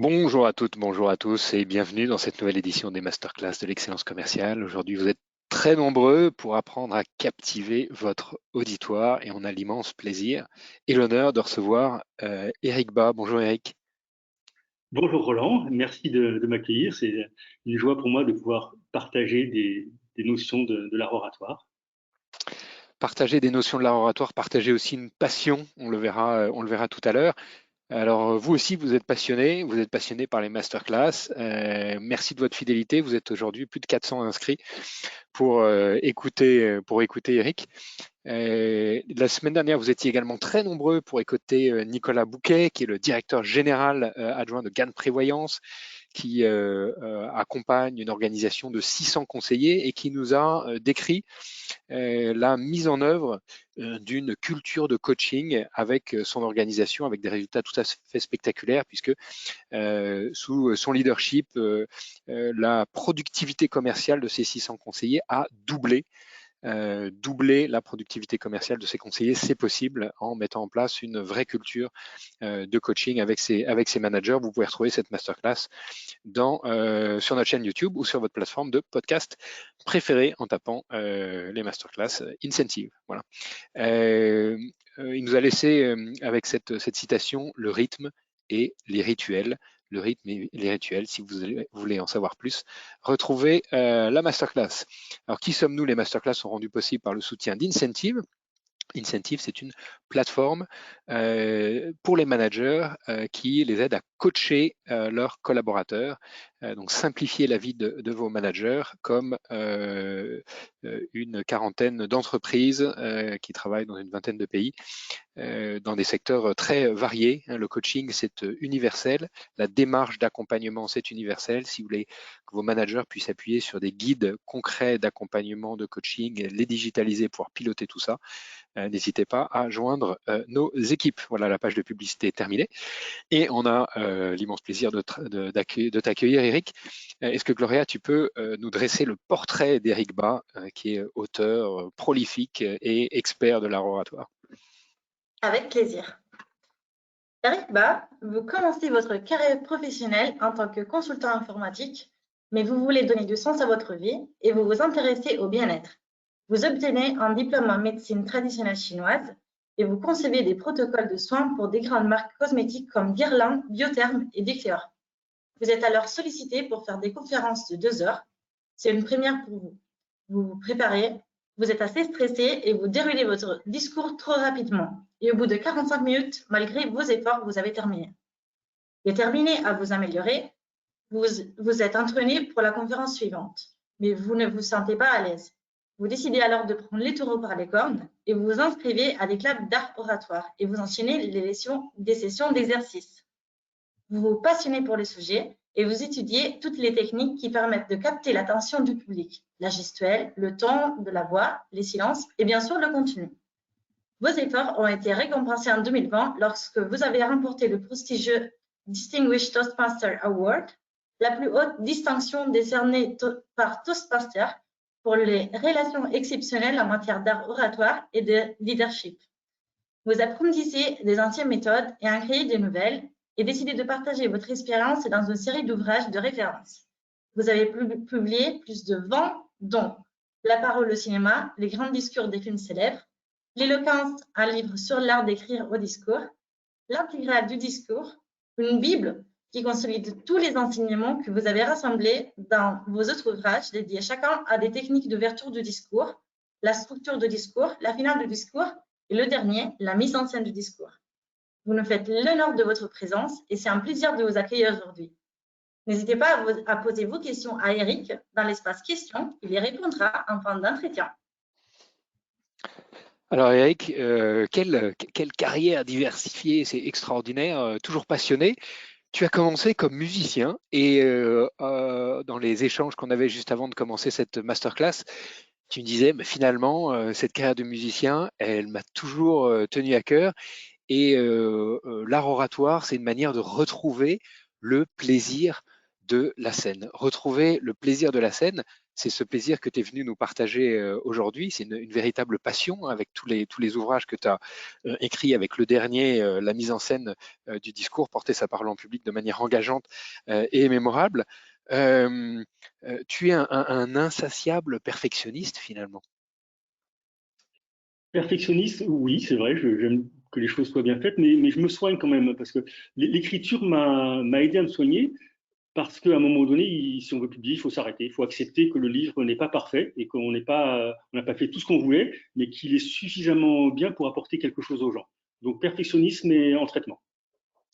Bonjour à toutes, bonjour à tous et bienvenue dans cette nouvelle édition des Masterclass de l'excellence commerciale. Aujourd'hui, vous êtes très nombreux pour apprendre à captiver votre auditoire et on a l'immense plaisir et l'honneur de recevoir Eric Bas. Bonjour Eric. Bonjour Roland, merci de m'accueillir. C'est une joie pour moi de pouvoir partager des notions de l'art oratoire. Partager des notions de l'art oratoire, partager aussi une passion, on le verra tout à l'heure. Alors, vous aussi, vous êtes passionné par les masterclass. Merci de votre fidélité. Vous êtes aujourd'hui plus de 400 inscrits pour écouter Eric. La semaine dernière, vous étiez également très nombreux pour écouter Nicolas Bouquet, qui est le directeur général adjoint de Gann Prévoyance, qui accompagne une organisation de 600 conseillers et qui nous a décrit la mise en œuvre d'une culture de coaching avec son organisation, avec des résultats tout à fait spectaculaires, puisque sous son leadership, la productivité commerciale de ces 600 conseillers a doublé. Doubler la productivité commerciale de ses conseillers, c'est possible en mettant en place une vraie culture de coaching avec ses managers. Vous pouvez retrouver cette masterclass sur notre chaîne YouTube ou sur votre plateforme de podcast préférée en tapant les masterclass Incentive. Voilà. Il nous a laissé avec cette citation le rythme et les rituels. Le rythme et les rituels, si vous voulez en savoir plus, retrouvez la masterclass. Alors, qui sommes-nous? Les masterclass sont rendues possibles par le soutien d'Incentive. Incentive, c'est une plateforme pour les managers qui les aide à coacher leurs collaborateurs. Donc, simplifier la vie de vos managers comme une quarantaine d'entreprises qui travaillent dans une vingtaine de pays dans des secteurs très variés. Le coaching, c'est universel. La démarche d'accompagnement, c'est universel. Si vous voulez que vos managers puissent appuyer sur des guides concrets d'accompagnement, de coaching, les digitaliser, pouvoir piloter tout ça, n'hésitez pas à joindre nos équipes. Voilà, la page de publicité est terminée. Et on a l'immense plaisir de t'accueillir, Eric. Est-ce que Gloria, tu peux nous dresser le portrait d'Eric Bas, qui est auteur prolifique et expert de l'art oratoire? Avec plaisir. Eric Bas, vous commencez votre carrière professionnelle en tant que consultant informatique, mais vous voulez donner du sens à votre vie et vous vous intéressez au bien-être. Vous obtenez un diplôme en médecine traditionnelle chinoise et vous concevez des protocoles de soins pour des grandes marques cosmétiques comme Guerlain, Biotherm et Decléor. Vous êtes alors sollicité pour faire des conférences de 2 heures. C'est une première pour vous. Vous vous préparez, vous êtes assez stressé et vous déroulez votre discours trop rapidement. Et au bout de 45 minutes, malgré vos efforts, vous avez terminé. Déterminé à vous améliorer, vous êtes entraîné pour la conférence suivante, mais vous ne vous sentez pas à l'aise. Vous décidez alors de prendre les taureaux par les cornes et vous vous inscrivez à des clubs d'art oratoire et vous enchaînez des sessions d'exercice. Vous vous passionnez pour le sujet et vous étudiez toutes les techniques qui permettent de capter l'attention du public, la gestuelle, le ton de la voix, les silences et bien sûr le contenu. Vos efforts ont été récompensés en 2020 lorsque vous avez remporté le prestigieux Distinguished Toastmaster Award, la plus haute distinction décernée par Toastmasters pour les relations exceptionnelles en matière d'art oratoire et de leadership. Vous approfondissez des anciennes méthodes et en créez de nouvelles et décidez de partager votre expérience dans une série d'ouvrages de référence. Vous avez publié plus de 20 dont La parole au cinéma, les grands discours des films célèbres, L'éloquence, un livre sur l'art d'écrire au discours, L'intégrale du discours, une Bible qui consolide tous les enseignements que vous avez rassemblés dans vos autres ouvrages dédiés chacun à des techniques d'ouverture du discours, la structure du discours, la finale du discours et le dernier, la mise en scène du discours. Vous nous faites l'honneur de votre présence et c'est un plaisir de vous accueillir aujourd'hui. N'hésitez pas à poser vos questions à Eric dans l'espace questions. Il y répondra en fin d'entretien. Alors Eric, quelle carrière diversifiée, c'est extraordinaire, toujours passionné. Tu as commencé comme musicien et dans les échanges qu'on avait juste avant de commencer cette masterclass, tu me disais, mais finalement, cette carrière de musicien, elle m'a toujours tenu à cœur et l'art oratoire, c'est une manière de retrouver le plaisir de la scène. Retrouver le plaisir de la scène, ce plaisir que tu es venu nous partager aujourd'hui. C'est une véritable passion avec tous les ouvrages que tu as écrits, avec le dernier, la mise en scène du discours, porter sa parole en public de manière engageante et mémorable. Tu es un insatiable perfectionniste finalement. Perfectionniste, oui, c'est vrai, j'aime que les choses soient bien faites, mais je me soigne quand même, parce que l'écriture m'a aidé à me soigner, parce qu'à un moment donné, si on veut publier, il faut s'arrêter, il faut accepter que le livre n'est pas parfait et qu'on n'a pas fait tout ce qu'on voulait, mais qu'il est suffisamment bien pour apporter quelque chose aux gens. Donc perfectionnisme et en traitement.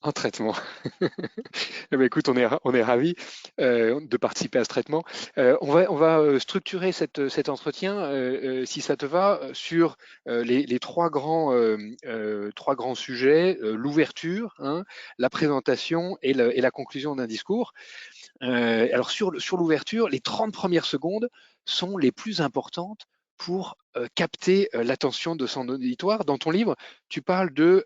En traitement. Eh bien, écoute, on est ravis de participer à ce traitement. On va structurer cet entretien, si ça te va, sur les trois grands sujets, l'ouverture, hein, la présentation et la conclusion d'un discours. Alors sur l'ouverture, les 30 premières secondes sont les plus importantes pour capter l'attention de son auditoire. Dans ton livre, tu parles de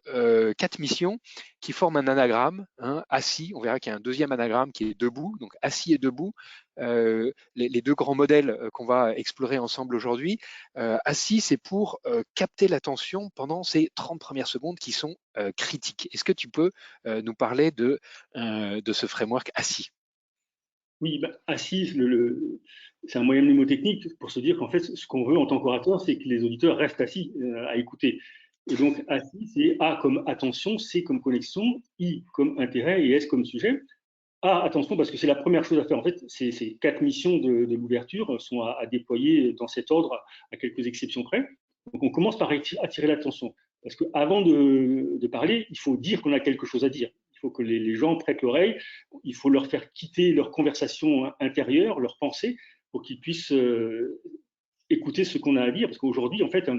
4 missions qui forment un anagramme, hein, assis. On verra qu'il y a un deuxième anagramme qui est debout, donc assis et debout. Les deux grands modèles qu'on va explorer ensemble aujourd'hui. Assis, c'est pour capter l'attention pendant ces 30 premières secondes qui sont critiques. Est-ce que tu peux nous parler de ce framework assis? Oui, bah, assis, c'est un moyen mnémotechnique pour se dire qu'en fait, ce qu'on veut en tant qu'orateur, c'est que les auditeurs restent assis à écouter. Et donc, assis, c'est A comme attention, C comme connexion, I comme intérêt et S comme sujet. A, attention, parce que c'est la première chose à faire. En fait, ces 4 missions de l'ouverture sont à déployer dans cet ordre, à quelques exceptions près. Donc, on commence par attirer l'attention. Parce qu'avant de parler, il faut dire qu'on a quelque chose à dire. Il faut que les gens prêtent l'oreille. Il faut leur faire quitter leur conversation intérieure, leur pensée, pour qu'ils puissent écouter ce qu'on a à dire. Parce qu'aujourd'hui, en fait,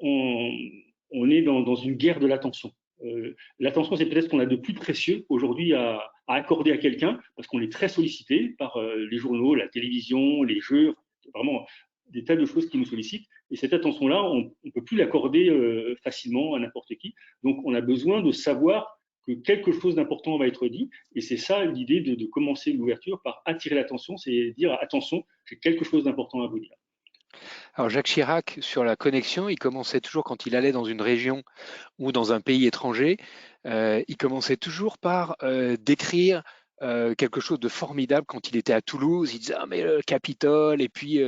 on est dans une guerre de l'attention. L'attention, c'est peut-être ce qu'on a de plus précieux aujourd'hui à accorder à quelqu'un, parce qu'on est très sollicité par les journaux, la télévision, les jeux, vraiment des tas de choses qui nous sollicitent. Et cette attention-là, on ne peut plus l'accorder facilement à n'importe qui. Donc, on a besoin de savoir que quelque chose d'important va être dit. Et c'est ça l'idée de commencer l'ouverture par attirer l'attention, c'est dire attention, j'ai quelque chose d'important à vous dire. Alors Jacques Chirac, sur la connexion, il commençait toujours quand il allait dans une région ou dans un pays étranger, il commençait toujours par décrire quelque chose de formidable quand il était à Toulouse. Il disait ah mais le Capitole et puis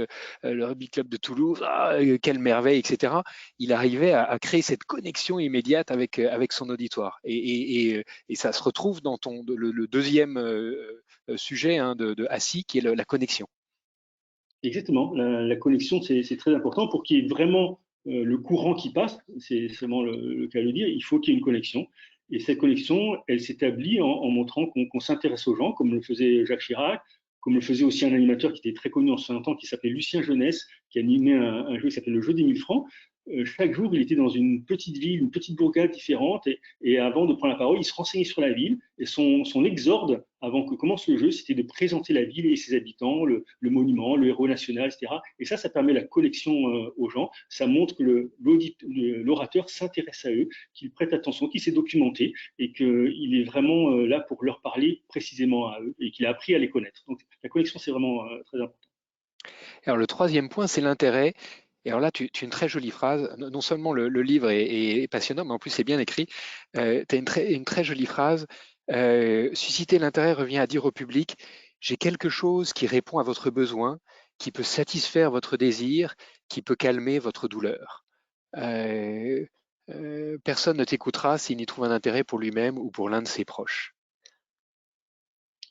le Rugby Club de Toulouse, ah, quelle merveille, etc. Il arrivait à créer cette connexion immédiate avec son auditoire. Et ça se retrouve dans le deuxième sujet, hein, de Assis, qui est la connexion. Exactement, la connexion, c'est très important pour qu'il y ait vraiment le courant qui passe, c'est vraiment le cas de le dire, il faut qu'il y ait une connexion. Et cette connexion, elle s'établit en montrant qu'on s'intéresse aux gens, comme le faisait Jacques Chirac, comme le faisait aussi un animateur qui était très connu en son temps, qui s'appelait Lucien Jeunesse, qui animait un jeu qui s'appelait le jeu des 1000 francs. Chaque jour, il était dans une petite ville, une petite bourgade différente, et avant de prendre la parole, il se renseignait sur la ville, et son exorde, avant que commence le jeu, c'était de présenter la ville et ses habitants, le monument, le héros national, etc. Et ça permet la connexion aux gens, ça montre que l'orateur s'intéresse à eux, qu'il prête attention, qu'il s'est documenté, et qu'il est vraiment là pour leur parler précisément à eux, et qu'il a appris à les connaître. Donc la connexion, c'est vraiment très important. Alors le troisième point, c'est l'intérêt. Et alors là, tu as une très jolie phrase. Non seulement le livre est passionnant, mais en plus c'est bien écrit. Tu as une très jolie phrase. Susciter l'intérêt revient à dire au public, j'ai quelque chose qui répond à votre besoin, qui peut satisfaire votre désir, qui peut calmer votre douleur. Personne ne t'écoutera s'il n'y trouve un intérêt pour lui-même ou pour l'un de ses proches.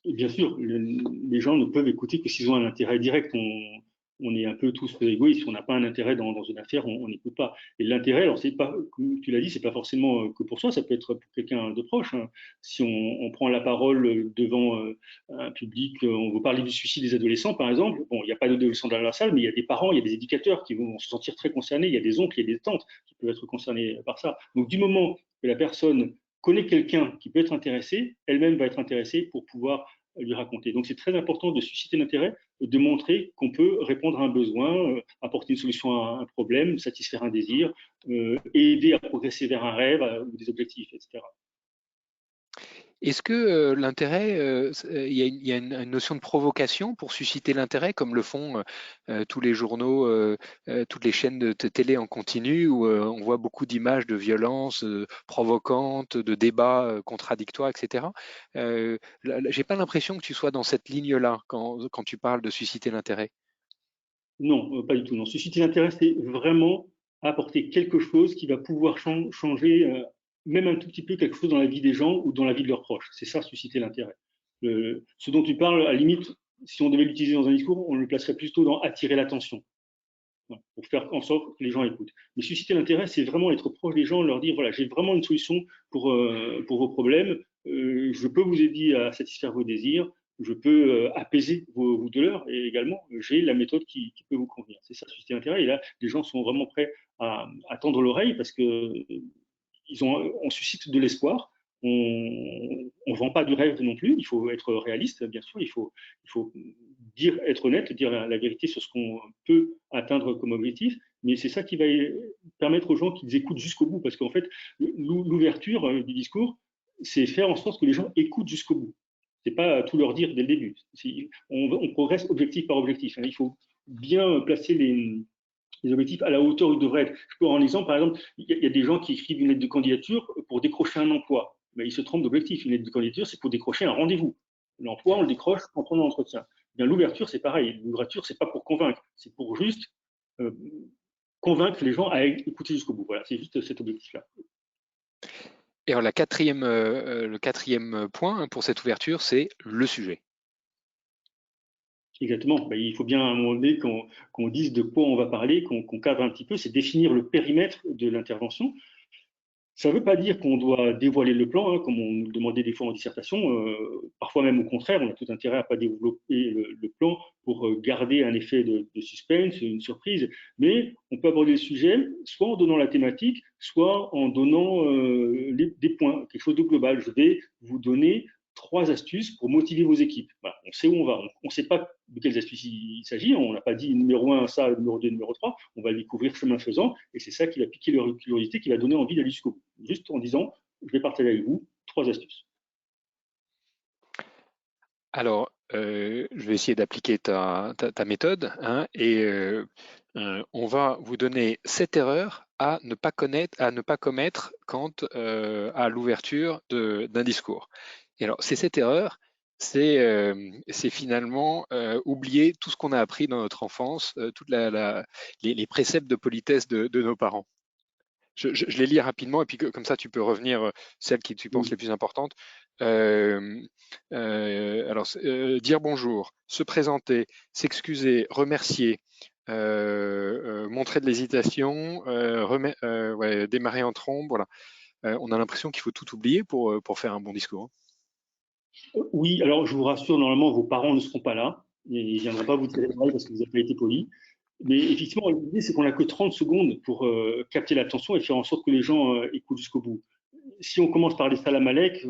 Et bien sûr, les gens ne peuvent écouter que s'ils ont un intérêt direct. On est un peu tous égoïstes. Si on n'a pas un intérêt dans une affaire, on n'écoute pas. Et l'intérêt, alors c'est pas, comme tu l'as dit, c'est pas forcément que pour soi. Ça peut être pour quelqu'un de proche. Hein. Si on prend la parole devant un public, on veut parler du suicide des adolescents, par exemple. Bon, il n'y a pas d'adolescents dans la salle, mais il y a des parents, il y a des éducateurs qui vont se sentir très concernés. Il y a des oncles, il y a des tantes qui peuvent être concernés par ça. Donc, du moment que la personne connaît quelqu'un qui peut être intéressé, elle-même va être intéressée pour pouvoir lui raconter. Donc c'est très important de susciter l'intérêt, de montrer qu'on peut répondre à un besoin, apporter une solution à un problème, satisfaire un désir, aider à progresser vers un rêve ou des objectifs, etc. Est-ce que l'intérêt, il y a une notion de provocation pour susciter l'intérêt, comme le font tous les journaux, toutes les chaînes de télé en continu, où on voit beaucoup d'images de violence provocantes, de débats contradictoires, etc. J'ai pas l'impression que tu sois dans cette ligne-là quand tu parles de susciter l'intérêt. Non, pas du tout. Non. Susciter l'intérêt, c'est vraiment apporter quelque chose qui va pouvoir changer, même un tout petit peu quelque chose dans la vie des gens ou dans la vie de leurs proches. C'est ça, susciter l'intérêt. Ce dont tu parles, à la limite, si on devait l'utiliser dans un discours, on le placerait plutôt dans attirer l'attention, voilà, pour faire en sorte que les gens écoutent. Mais susciter l'intérêt, c'est vraiment être proche des gens, leur dire, voilà, j'ai vraiment une solution pour vos problèmes, je peux vous aider à satisfaire vos désirs, je peux apaiser vos douleurs, et également, j'ai la méthode qui peut vous convenir. C'est ça, susciter l'intérêt. Et là, les gens sont vraiment prêts à tendre l'oreille parce que on suscite de l'espoir. On ne vend pas du rêve non plus. Il faut être réaliste, bien sûr. Il faut dire, être honnête, dire la vérité sur ce qu'on peut atteindre comme objectif. Mais c'est ça qui va permettre aux gens qu'ils écoutent jusqu'au bout. Parce qu'en fait, l'ouverture du discours, c'est faire en sorte que les gens écoutent jusqu'au bout. C'est pas tout leur dire dès le début. On progresse objectif par objectif. Il faut bien placer les objectifs à la hauteur où ils devraient être. Je peux en exemple, par exemple, il y a des gens qui écrivent une lettre de candidature pour décrocher un emploi. Mais ils se trompent d'objectif. Une lettre de candidature, c'est pour décrocher un rendez-vous. L'emploi, on le décroche en prenant l'entretien. Bien, l'ouverture, c'est pareil. L'ouverture, c'est pas pour convaincre, c'est pour juste euh, convaincre les gens à écouter jusqu'au bout. Voilà, c'est juste cet objectif-là. Et alors, le quatrième point pour cette ouverture, c'est le sujet. Exactement. Ben, il faut bien à un moment donné qu'on dise de quoi on va parler, qu'on cadre un petit peu, c'est définir le périmètre de l'intervention. Ça ne veut pas dire qu'on doit dévoiler le plan, hein, comme on nous demandait des fois en dissertation. Parfois même au contraire, on a tout intérêt à ne pas développer le plan pour garder un effet de suspense, une surprise. Mais on peut aborder le sujet soit en donnant la thématique, soit en donnant des points, quelque chose de global. Je vais vous donner 3 astuces pour motiver vos équipes. Voilà, on sait où on va. On ne sait pas de quelles astuces il s'agit. On n'a pas dit numéro 1, ça, numéro 2, numéro 3. On va le découvrir chemin faisant. Et c'est ça qui va piquer leur curiosité, qui va donner envie d'aller jusqu'au bout. Juste en disant, je vais partager avec vous 3 astuces. Alors, je vais essayer d'appliquer ta méthode, hein, et on va vous donner 7 erreurs à ne pas commettre quand à l'ouverture d'un discours. Et alors, ces 7 erreurs, c'est finalement oublier tout ce qu'on a appris dans notre enfance, toutes les préceptes de politesse de nos parents. Je les lis rapidement et puis comme ça tu peux revenir celles qui tu penses les plus importantes. Dire bonjour, se présenter, s'excuser, remercier, montrer de l'hésitation, démarrer en trombe. Voilà. On a l'impression qu'il faut tout oublier pour faire un bon discours. Oui, alors je vous rassure, normalement vos parents ne seront pas là. Ils ne viendront pas vous tirer l'oreille parce que vous n'avez pas été poli. Mais effectivement, l'idée, c'est qu'on n'a que 30 secondes pour capter l'attention et faire en sorte que les gens écoutent jusqu'au bout. Si on commence par les salam alek,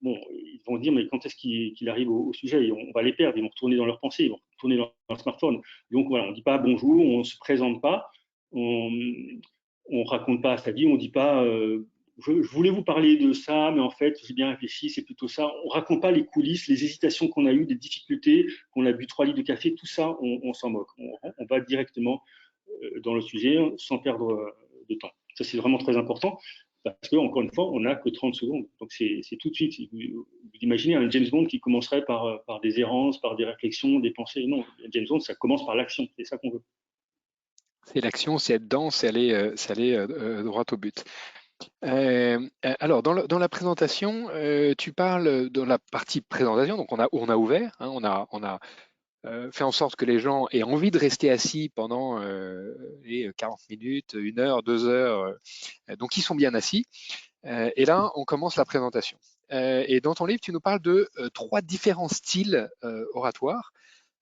bon, ils vont dire, mais quand est-ce qu'il arrive au sujet? Et on va les perdre, ils vont retourner dans leurs pensées, ils vont retourner dans leur smartphone. Donc voilà, on ne dit pas bonjour, on ne se présente pas, on ne raconte pas sa vie, on ne dit pas je voulais vous parler de ça, mais en fait, j'ai bien réfléchi, c'est plutôt ça. On ne raconte pas les coulisses, les hésitations qu'on a eues, des difficultés, qu'on a bu 3 litres de café, tout ça, on s'en moque. On va directement dans le sujet sans perdre de temps. Ça, c'est vraiment très important parce qu'encore une fois, on n'a que 30 secondes. Donc, c'est tout de suite. Vous imaginez un James Bond qui commencerait par des errances, par des réflexions, des pensées. Non, James Bond, ça commence par l'action. C'est ça qu'on veut. C'est l'action, c'est être dedans, c'est aller droit au but. Alors, dans la présentation, tu parles dans la partie présentation, donc on a ouvert, hein, on a fait en sorte que les gens aient envie de rester assis pendant les 40 minutes, 1 heure, 2 heures, donc ils sont bien assis. Et là, on commence la présentation. Et dans ton livre, tu nous parles de 3 différents styles oratoires.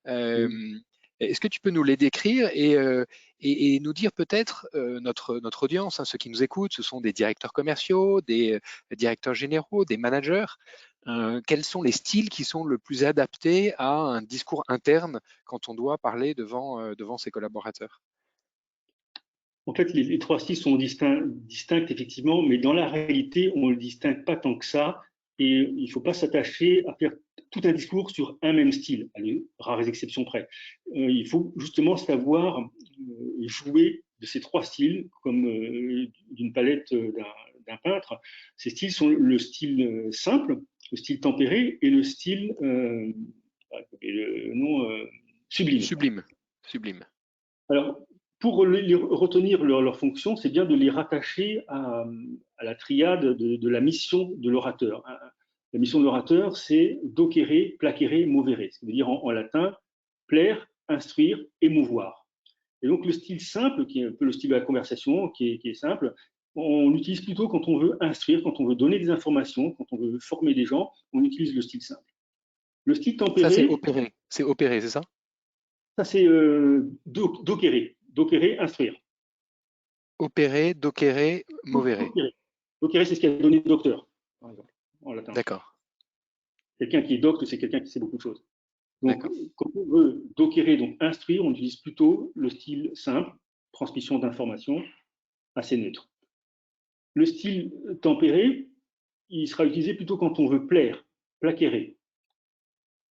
Est-ce que tu peux nous les décrire et nous dire peut-être notre audience, hein, ceux qui nous écoutent, ce sont des directeurs commerciaux, des directeurs généraux, des managers. Quels sont les styles qui sont le plus adaptés à un discours interne quand on doit parler devant ses collaborateurs? En fait, les 3 styles sont distincts effectivement, mais dans la réalité, on ne le distingue pas tant que ça. Et il ne faut pas s'attacher à faire tout un discours sur un même style, à les rares exceptions près. Il faut justement savoir jouer de ces trois styles, comme d'une palette d'un peintre. Ces styles sont le style simple, le style tempéré et le style le nom sublime. Sublime. Alors, pour retenir leur fonction, c'est bien de les rattacher à la triade de la mission de l'orateur. La mission de l'orateur, c'est docere, placere, movere, ce qui veut dire en latin plaire, instruire, émouvoir. Et donc le style simple, qui est un peu le style de la conversation, qui est simple, on l'utilise plutôt quand on veut instruire, quand on veut donner des informations, quand on veut former des gens, on utilise le style simple. Le style tempéré… Ça, c'est opéré, c'est ça? Ça, c'est docere, instruire. Opéré, docere, movere. Docere, c'est ce qui a donné docteur, par exemple, en latin. D'accord. Quelqu'un qui est docte, c'est quelqu'un qui sait beaucoup de choses. Donc, quand on veut docere, donc instruire, on utilise plutôt le style simple, transmission d'informations, assez neutre. Le style tempéré, il sera utilisé plutôt quand on veut plaire, placere.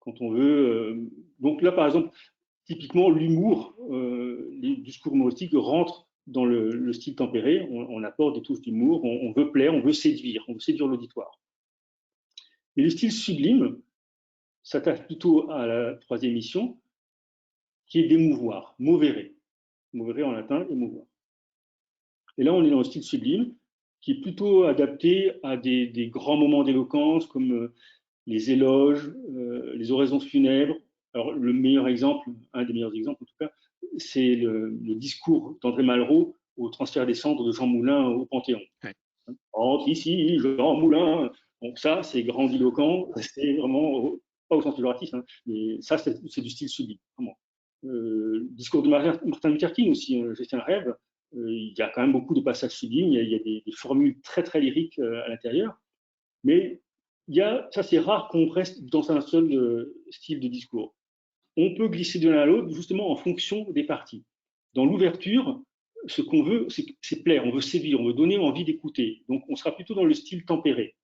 Quand on veut… donc là, par exemple, typiquement, l'humour, les discours humoristiques rentrent dans le style tempéré. On apporte des touches d'humour, on veut plaire, on veut séduire l'auditoire. Et le style sublime s'attache plutôt à la troisième mission, qui est d'émouvoir, movere. Movere en latin, émouvoir. Et là, on est dans le style sublime, qui est plutôt adapté à des grands moments d'éloquence, comme les éloges, les oraisons funèbres. Alors, le meilleur exemple, un des meilleurs exemples en tout cas, c'est le discours d'André Malraux au transfert des cendres de Jean Moulin au Panthéon. Ouais. Entre ici, Jean Moulin. Donc ça, c'est grandiloquent, c'est vraiment, pas au sens péjoratif, hein, mais ça, c'est du style sublime, vraiment. Le discours de Martin Luther King aussi, J'ai fait un rêve, il y a quand même beaucoup de passages sublimes, il y a des formules très, très lyriques à l'intérieur, mais ça, c'est rare qu'on reste dans un seul style de discours. On peut glisser de l'un à l'autre justement en fonction des parties. Dans l'ouverture, ce qu'on veut, c'est plaire, on veut séduire, on veut donner envie d'écouter. Donc, on sera plutôt dans le style tempéré.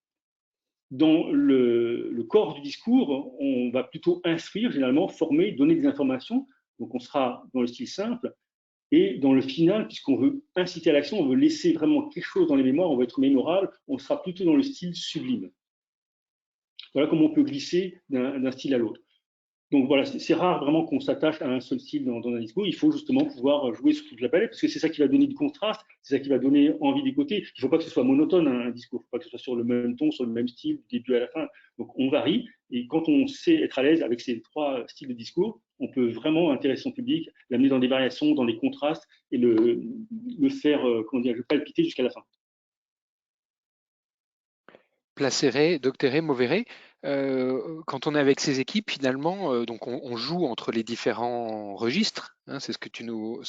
Dans le corps du discours, on va plutôt instruire, généralement, former, donner des informations. Donc, on sera dans le style simple. Et dans le final, puisqu'on veut inciter à l'action, on veut laisser vraiment quelque chose dans les mémoires, on veut être mémorable, on sera plutôt dans le style sublime. Voilà comment on peut glisser d'un style à l'autre. Donc voilà, c'est rare vraiment qu'on s'attache à un seul style dans un discours. Il faut justement pouvoir jouer sur toute la palette, parce que c'est ça qui va donner du contraste, c'est ça qui va donner envie d'écouter. Il ne faut pas que ce soit monotone, un discours, il ne faut pas que ce soit sur le même ton, sur le même style, du début à la fin. Donc on varie, et quand on sait être à l'aise avec ces trois styles de discours, on peut vraiment intéresser son public, l'amener dans des variations, dans des contrastes, et le faire, palpiter jusqu'à la fin. Placere, doctere, movere. Quand on est avec ses équipes, finalement, donc on joue entre les différents registres, hein, c'est ce que tu nous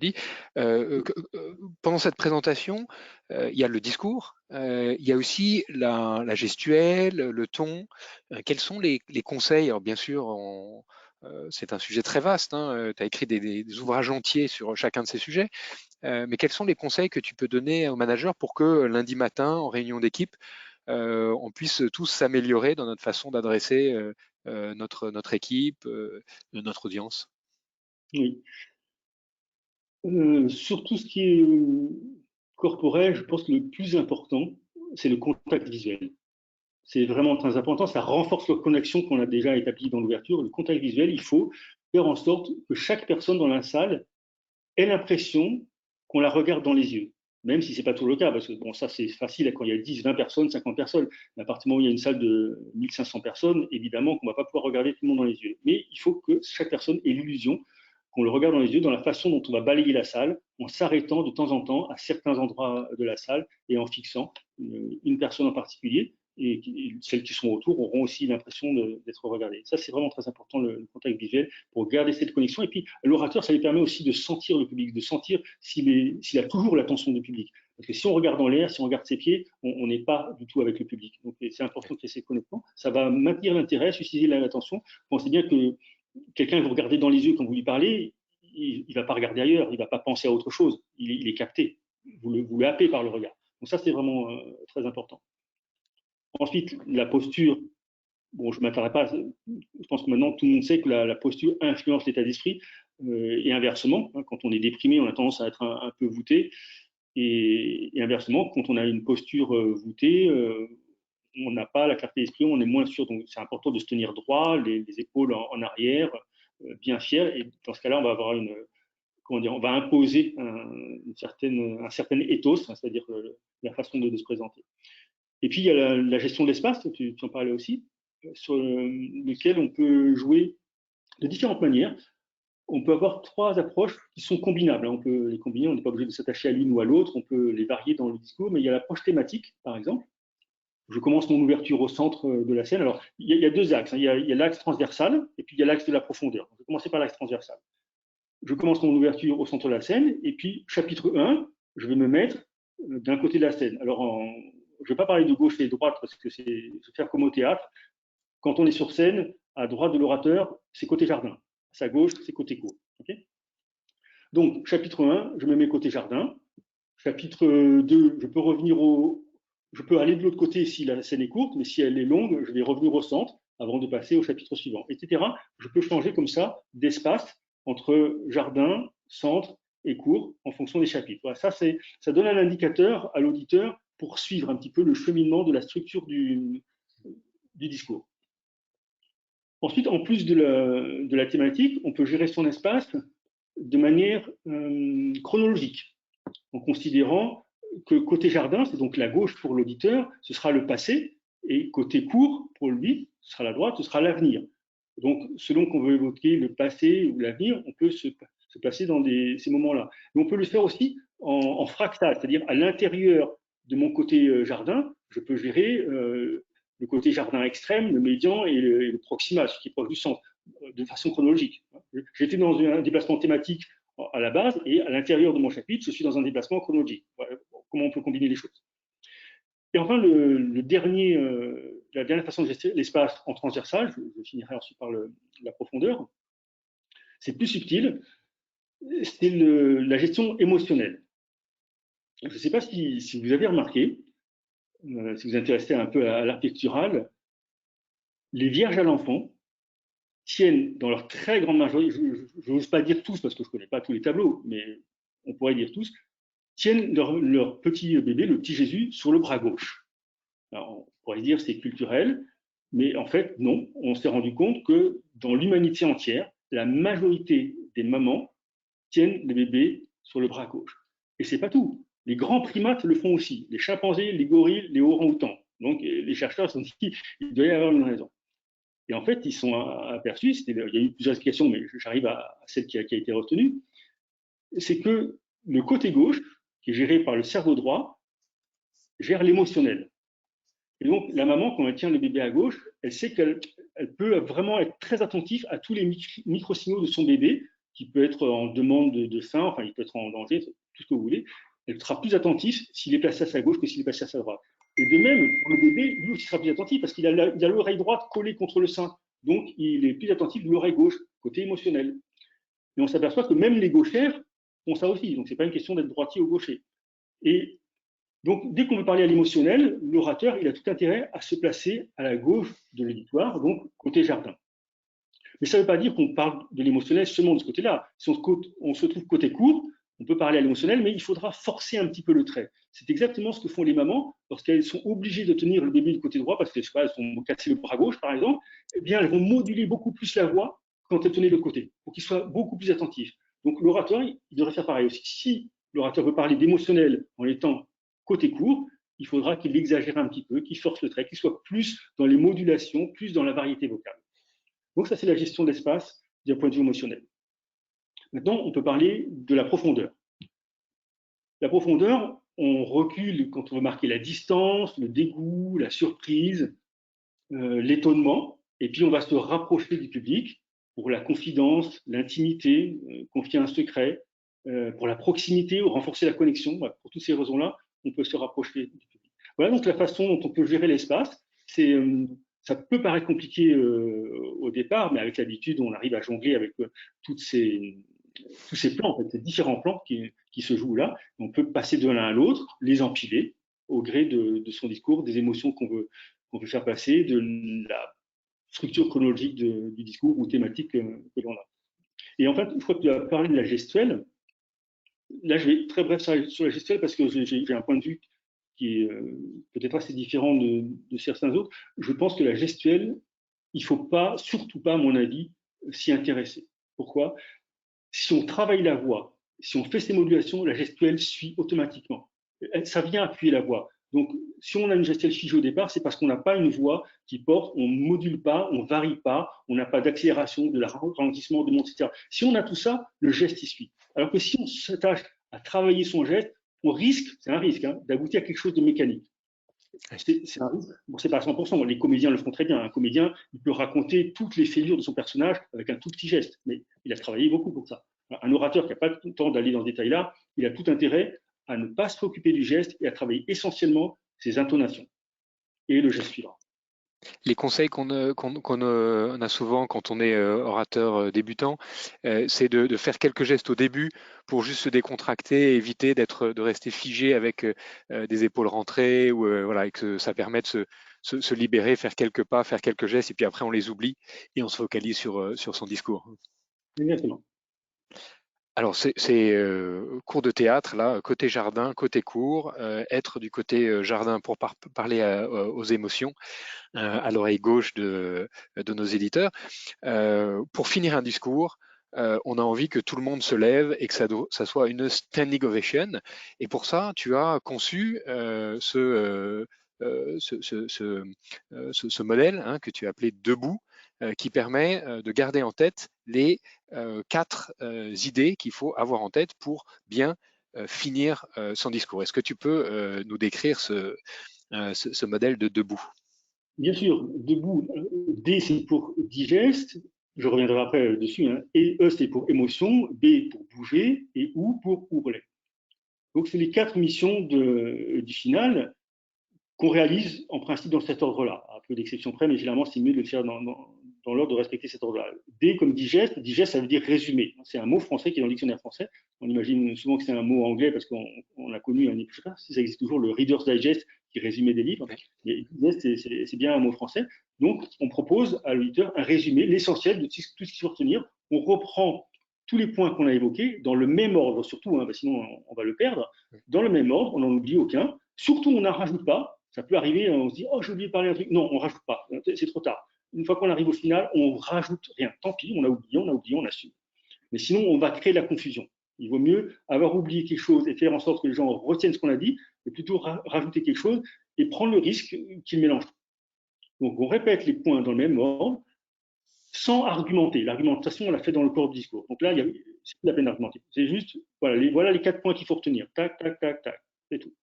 dis. Pendant cette présentation, il y a le discours, il y a aussi la gestuelle, le ton. Quels sont les conseils? Alors bien sûr, c'est un sujet très vaste, hein, tu as écrit des ouvrages entiers sur chacun de ces sujets. Mais quels sont les conseils que tu peux donner aux managers pour que lundi matin, en réunion d'équipe, on puisse tous s'améliorer dans notre façon d'adresser notre équipe, notre audience? Oui. Sur tout ce qui est corporel, je pense que le plus important, c'est le contact visuel. C'est vraiment très important, ça renforce la connexion qu'on a déjà établie dans l'ouverture. Le contact visuel, il faut faire en sorte que chaque personne dans la salle ait l'impression qu'on la regarde dans les yeux, même si ce n'est pas toujours le cas, parce que bon, ça c'est facile quand il y a 10, 20 personnes, 50 personnes. Mais à partir du moment où il y a une salle de 1500 personnes, évidemment qu'on ne va pas pouvoir regarder tout le monde dans les yeux. Mais il faut que chaque personne ait l'illusion qu'on le regarde dans les yeux, dans la façon dont on va balayer la salle, en s'arrêtant de temps en temps à certains endroits de la salle et en fixant une personne en particulier. Et celles qui sont autour auront aussi l'impression d'être regardées. Ça, c'est vraiment très important, le contact visuel, pour garder cette connexion. Et puis, l'orateur, ça lui permet aussi de sentir le public, de sentir s'il a toujours l'attention du public. Parce que si on regarde en l'air, si on regarde ses pieds, on n'est pas du tout avec le public. Donc, c'est important qu'il y ait cette connexion. Ça va maintenir l'intérêt, susciter l'attention. Pensez bien que quelqu'un vous regardez dans les yeux quand vous lui parlez, il ne va pas regarder ailleurs, il ne va pas penser à autre chose. Il est capté. Vous le happez par le regard. Donc ça, c'est vraiment très important. Ensuite, la posture, bon, je ne m'attarderai pas, je pense que maintenant tout le monde sait que la posture influence l'état d'esprit, et inversement, hein, quand on est déprimé, on a tendance à être un peu voûté, et inversement, quand on a une posture voûtée, on n'a pas la clarté d'esprit, on est moins sûr, donc c'est important de se tenir droit, les épaules en arrière, bien fier, et dans ce cas-là, on va avoir comment dire, on va imposer un certain ethos, hein, c'est-à-dire la façon de se présenter. Et puis, il y a la gestion de l'espace, tu en parlais aussi, sur lequel on peut jouer de différentes manières. On peut avoir 3 approches qui sont combinables. On peut les combiner, on n'est pas obligé de s'attacher à l'une ou à l'autre, on peut les varier dans le discours, mais il y a l'approche thématique, par exemple. Je commence mon ouverture au centre de la scène. Alors, il y a 2 axes. Hein. Il y a l'axe transversal et puis il y a l'axe de la profondeur. Je vais commencer par l'axe transversal. Je commence mon ouverture au centre de la scène et puis, chapitre 1, je vais me mettre d'un côté de la scène. Alors, je ne vais pas parler de gauche et de droite parce que c'est se faire comme au théâtre. Quand on est sur scène, à droite de l'orateur, c'est côté jardin. À sa gauche, c'est côté cour. Okay, donc, chapitre 1, je me mets côté jardin. Chapitre 2, je peux aller de l'autre côté si la scène est courte, mais si elle est longue, je vais revenir au centre avant de passer au chapitre suivant, etc. Je peux changer comme ça d'espace entre jardin, centre et cour en fonction des chapitres. Voilà, ça donne un indicateur à l'auditeur pour suivre un petit peu le cheminement de la structure du discours. Ensuite, en plus de la thématique, on peut gérer son espace de manière chronologique, en considérant que côté jardin, c'est donc la gauche pour l'auditeur, ce sera le passé, et côté court, pour lui, ce sera la droite, ce sera l'avenir. Donc, selon qu'on veut évoquer le passé ou l'avenir, on peut se placer dans ces moments-là. Mais on peut le faire aussi en fractal, c'est-à-dire à l'intérieur de mon côté jardin, je peux gérer le côté jardin extrême, le médian et le proximal, ce qui est proche du centre, de façon chronologique. J'étais dans un déplacement thématique à la base, et à l'intérieur de mon chapitre, je suis dans un déplacement chronologique. Voilà comment on peut combiner les choses. Et enfin, la dernière façon de gérer l'espace en transversal, je finirai ensuite par la profondeur, c'est plus subtil, c'est la gestion émotionnelle. Je ne sais pas si vous avez remarqué, si vous vous intéressez un peu à l'art pictural, les vierges à l'enfant tiennent dans leur très grande majorité, je n'ose pas dire tous parce que je ne connais pas tous les tableaux, mais on pourrait dire tous, tiennent leur petit bébé, le petit Jésus, sur le bras gauche. Alors, on pourrait dire c'est culturel, mais en fait, non. On s'est rendu compte que dans l'humanité entière, la majorité des mamans tiennent le bébé sur le bras gauche. Et c'est pas tout. Les grands primates le font aussi. Les chimpanzés, les gorilles, les orang-outans. Donc, les chercheurs se sont dit qu'il doit y avoir une raison. Et en fait, ils sont aperçus, il y a eu plusieurs explications, mais j'arrive à celle qui a été retenue, c'est que le côté gauche, qui est géré par le cerveau droit, gère l'émotionnel. Et donc, la maman, quand elle tient le bébé à gauche, elle sait qu'elle peut vraiment être très attentive à tous les micro-signaux de son bébé, qui peut être en demande de sein, enfin, il peut être en danger, tout ce que vous voulez. Elle sera plus attentive s'il est placé à sa gauche que s'il est placé à sa droite. Et de même, pour le bébé, lui aussi sera plus attentif parce qu'il a l'oreille droite collée contre le sein. Donc, il est plus attentif de l'oreille gauche, côté émotionnel. Et on s'aperçoit que même les gauchères font ça aussi. Donc, ce n'est pas une question d'être droitier ou gaucher. Et donc, dès qu'on veut parler à l'émotionnel, l'orateur, il a tout intérêt à se placer à la gauche de l'auditoire, donc côté jardin. Mais ça ne veut pas dire qu'on parle de l'émotionnel seulement de ce côté-là. Si on se trouve côté court, on peut parler à l'émotionnel, mais il faudra forcer un petit peu le trait. C'est exactement ce que font les mamans lorsqu'elles sont obligées de tenir le bébé du côté droit, parce qu'elles sont cassées le bras gauche, par exemple. Eh bien, elles vont moduler beaucoup plus la voix quand elles tenaient de l'autre côté, pour qu'il soit beaucoup plus attentif. Donc, l'orateur, il devrait faire pareil aussi. Si l'orateur veut parler d'émotionnel en étant côté court, il faudra qu'il exagère un petit peu, qu'il force le trait, qu'il soit plus dans les modulations, plus dans la variété vocale. Donc ça, c'est la gestion de l'espace d'un point de vue émotionnel. Maintenant, on peut parler de la profondeur. La profondeur, on recule quand on veut marquer la distance, le dégoût, la surprise, l'étonnement, et puis on va se rapprocher du public pour la confidence, l'intimité, confier un secret, pour la proximité ou renforcer la connexion. Voilà, pour toutes ces raisons-là, on peut se rapprocher du public. Voilà donc la façon dont on peut gérer l'espace. Ça peut paraître compliqué au départ, mais avec l'habitude, on arrive à jongler avec tous ces plans, en fait, ces différents plans qui se jouent là. On peut passer de l'un à l'autre, les empiler au gré de son discours, des émotions qu'on veut qu'on peut faire passer de la structure chronologique du discours ou thématique que l'on a. Et en fait, une fois que tu as parlé de la gestuelle, là, je vais très bref sur la gestuelle parce que j'ai un point de vue qui est peut-être assez différent de certains autres. Je pense que la gestuelle, il ne faut pas, surtout pas, à mon avis, s'y intéresser. Pourquoi? Si on travaille la voix, si on fait ces modulations, la gestuelle suit automatiquement. Ça vient appuyer la voix. Donc, si on a une gestuelle figée au départ, c'est parce qu'on n'a pas une voix qui porte, on ne module pas, on ne varie pas, on n'a pas d'accélération, de ralentissement, de montée, etc. Si on a tout ça, le geste y suit. Alors que si on s'attache à travailler son geste, on risque, c'est un risque, hein, d'aboutir à quelque chose de mécanique. C'est un risque. Bon, c'est pas à 100%. Les comédiens le font très bien. Un comédien, il peut raconter toutes les fêlures de son personnage avec un tout petit geste, mais il a travaillé beaucoup pour ça. Un orateur qui n'a pas le temps d'aller dans ce détail-là, il a tout intérêt à ne pas se préoccuper du geste et à travailler essentiellement ses intonations et le geste suivant. Les conseils qu'on a souvent quand on est orateur débutant, c'est de faire quelques gestes au début pour juste se décontracter, éviter de rester figé avec des épaules rentrées, ou voilà, et que ça permet de se libérer, faire quelques pas, faire quelques gestes, et puis après on les oublie et on se focalise sur son discours. Exactement. Alors, c'est cours de théâtre, là, côté jardin, côté cours, être du côté jardin pour parler aux émotions, à l'oreille gauche de nos éditeurs. Pour finir un discours, on a envie que tout le monde se lève et que ça soit une standing ovation. Et pour ça, tu as conçu ce modèle, hein, que tu as appelé Debout, qui permet de garder en tête les 4 idées qu'il faut avoir en tête pour bien finir son discours. Est-ce que tu peux nous décrire ce modèle de Debout? Bien sûr, debout, D c'est pour digeste, je reviendrai après dessus, hein, et E c'est pour émotion, B pour bouger et OU pour hurler. Donc c'est les 4 missions du final qu'on réalise en principe dans cet ordre-là, à peu d'exceptions près, mais généralement c'est mieux de le faire dans l'ordre de respecter cet ordre-là. D comme digeste, digeste ça veut dire résumé. C'est un mot français qui est dans le dictionnaire français. On imagine souvent que c'est un mot anglais parce qu'on a connu, je sais pas si ça existe toujours, le Reader's Digest qui résumait des livres. Mais digeste c'est bien un mot français. Donc on propose à l'auditeur un résumé, l'essentiel de tout ce qu'il faut retenir. On reprend tous les points qu'on a évoqués dans le même ordre, surtout, hein, sinon on va le perdre. Dans le même ordre, on n'en oublie aucun. Surtout, on n'en rajoute pas. Ça peut arriver, on se dit « Oh, j'ai oublié de parler d'un truc ». Non, on ne rajoute pas, c'est trop tard. Une fois qu'on arrive au final, on ne rajoute rien. Tant pis, on a oublié, on assume. Mais sinon, on va créer de la confusion. Il vaut mieux avoir oublié quelque chose et faire en sorte que les gens retiennent ce qu'on a dit, et plutôt rajouter quelque chose et prendre le risque qu'ils mélangent. Donc, on répète les points dans le même ordre, sans argumenter. L'argumentation, on l'a fait dans le corps du discours. Donc là, c'est plus la peine d'argumenter. C'est juste, voilà les 4 points qu'il faut retenir. Tac, tac, tac, tac. C'est tout.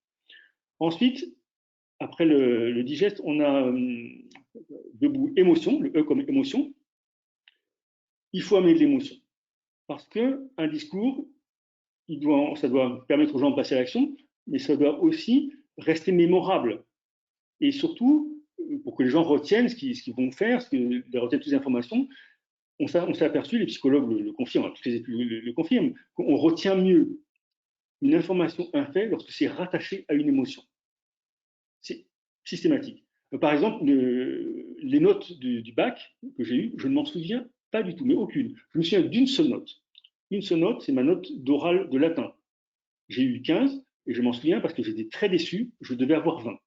Ensuite, après le digeste, on a debout émotion, le E comme émotion. Il faut amener de l'émotion. Parce qu'un discours, ça doit permettre aux gens de passer à l'action, mais ça doit aussi rester mémorable. Et surtout, pour que les gens retiennent ce qu'ils vont faire, qu'ils retiennent toutes les informations, on s'est aperçu, les psychologues le confirment, toutes les études le confirment, qu'on retient mieux une information, un fait, lorsque c'est rattaché à une émotion. C'est systématique. Par exemple, les notes du bac que j'ai eues, je ne m'en souviens pas du tout, mais aucune. Je me souviens d'une seule note. Une seule note, c'est ma note d'oral de latin. J'ai eu 15 et je m'en souviens parce que j'étais très déçu, je devais avoir 20.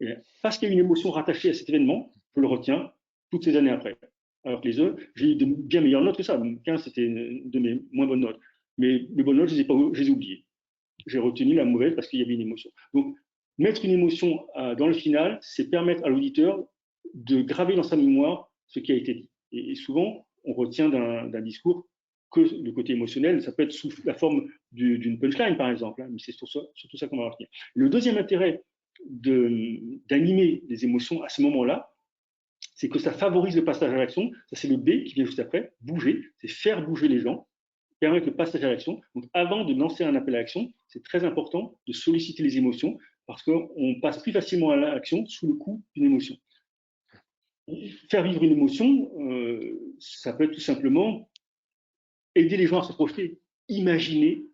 Et parce qu'il y a une émotion rattachée à cet événement, je le retiens toutes ces années après. Alors que les autres, j'ai eu de bien meilleures notes que ça. 15, c'était de mes moins bonnes notes. Mais les bonnes notes, je les ai oubliées. J'ai retenu la mauvaise parce qu'il y avait une émotion. Donc, mettre une émotion dans le final, c'est permettre à l'auditeur de graver dans sa mémoire ce qui a été dit. Et souvent, on retient d'un discours que le côté émotionnel. Ça peut être sous la forme d'une punchline, par exemple, hein, mais c'est surtout ça qu'on va retenir. Le deuxième intérêt d'animer les émotions à ce moment-là, c'est que ça favorise le passage à l'action. Ça, c'est le B qui vient juste après, bouger, c'est faire bouger les gens, permettre le passage à l'action. Donc, avant de lancer un appel à l'action, c'est très important de solliciter les émotions parce qu'on passe plus facilement à l'action sous le coup d'une émotion. Faire vivre une émotion, ça peut être tout simplement aider les gens à se projeter. Imaginez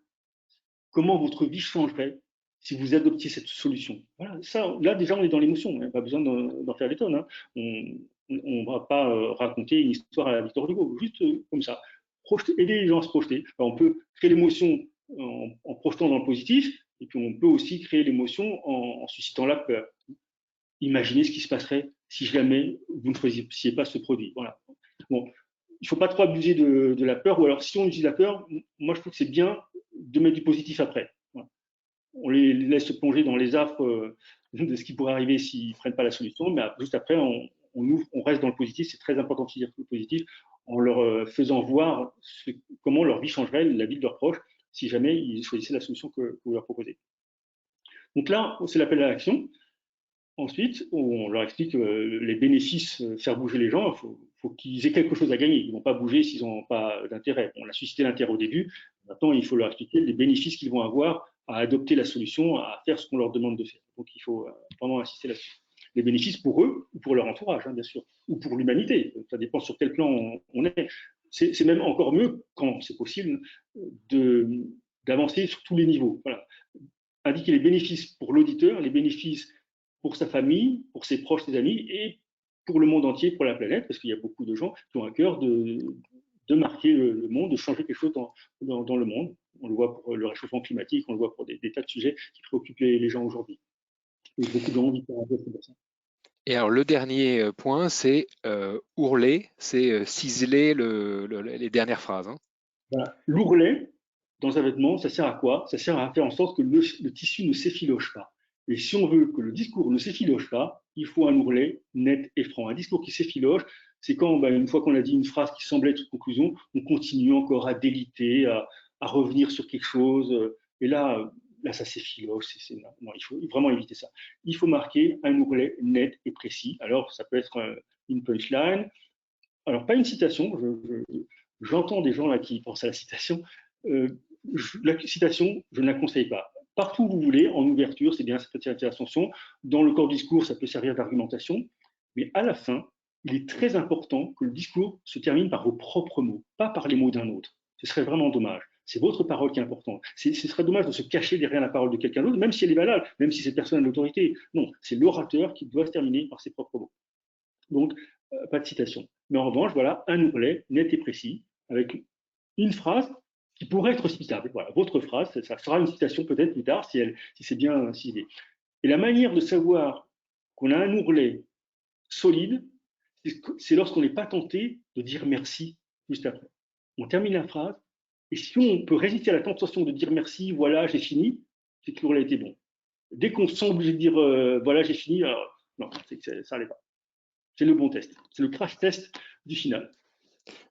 comment votre vie changerait si vous adoptiez cette solution. Voilà, ça, là, déjà, on est dans l'émotion. Il n'y a pas besoin d'en faire des tonnes. Hein. On ne va pas raconter une histoire à la Victor Hugo, juste comme ça. Aider les gens à se projeter. Alors, on peut créer l'émotion en projetant dans le positif, et puis on peut aussi créer l'émotion en suscitant la peur. Imaginez ce qui se passerait si jamais vous ne choisissiez pas ce produit. Voilà. Bon, il ne faut pas trop abuser de la peur, ou alors si on utilise la peur, moi je trouve que c'est bien de mettre du positif après. Voilà. On les laisse se plonger dans les affres de ce qui pourrait arriver s'ils ne prennent pas la solution, mais juste après, on reste dans le positif. C'est très important de dire le positif en leur faisant voir comment leur vie changerait, la vie de leurs proches, si jamais ils choisissaient la solution que vous leur proposez. Donc là, c'est l'appel à l'action. Ensuite, on leur explique les bénéfices, faire bouger les gens. Il faut qu'ils aient quelque chose à gagner. Ils ne vont pas bouger s'ils n'ont pas d'intérêt. On a suscité l'intérêt au début. Maintenant, il faut leur expliquer les bénéfices qu'ils vont avoir à adopter la solution, à faire ce qu'on leur demande de faire. Donc, il faut vraiment insister là-dessus. Les bénéfices pour eux ou pour leur entourage, hein, bien sûr, ou pour l'humanité. Ça dépend sur quel plan on est. C'est même encore mieux, quand c'est possible, d'avancer sur tous les niveaux. Voilà. Indiquer les bénéfices pour l'auditeur, les bénéfices pour sa famille, pour ses proches, ses amis, et pour le monde entier, pour la planète, parce qu'il y a beaucoup de gens qui ont à cœur de marquer le monde, de changer quelque chose dans le monde. On le voit pour le réchauffement climatique, on le voit pour des tas de sujets qui préoccupent les gens aujourd'hui. Beaucoup de gens ont envie de faire un peu de ça. Et alors, le dernier point, c'est ourler, c'est ciseler les dernières phrases. Hein. Voilà. L'ourlet, dans un vêtement, ça sert à quoi? Ça sert à faire en sorte que le tissu ne s'effiloche pas. Et si on veut que le discours ne s'effiloche pas, il faut un ourlet net et franc. Un discours qui s'effiloche, c'est quand, une fois qu'on a dit une phrase qui semblait être une conclusion, on continue encore à déliter, à revenir sur quelque chose. Et là ça s'effiloche. Non, il faut vraiment éviter ça. Il faut marquer un ourlet net et précis. Alors, ça peut être une punchline. Alors, pas une citation. J'entends des gens là qui pensent à la citation. La citation, je ne la conseille pas. Partout où vous voulez, en ouverture, c'est bien, ça peut attirer l'attention. Dans le corps du discours, ça peut servir d'argumentation. Mais à la fin, il est très important que le discours se termine par vos propres mots, pas par les mots d'un autre. Ce serait vraiment dommage. C'est votre parole qui est importante. Ce serait dommage de se cacher derrière la parole de quelqu'un d'autre, même si elle est valable, même si cette personne a l'autorité. Non, c'est l'orateur qui doit se terminer par ses propres mots. Donc, pas de citation. Mais en revanche, voilà, un ourlet net et précis, avec une phrase qui pourrait être citable. Voilà, votre phrase, ça sera une citation peut-être plus tard si c'est bien ciblé. Et la manière de savoir qu'on a un ourlet solide, c'est lorsqu'on n'est pas tenté de dire merci juste après. On termine la phrase, et si on peut résister à la tentation de dire merci, voilà, j'ai fini, c'est que l'ourlet était bon. Dès qu'on se sent obligé de dire voilà, j'ai fini, alors, non, ça n'allait pas. C'est le bon test. C'est le crash test du final.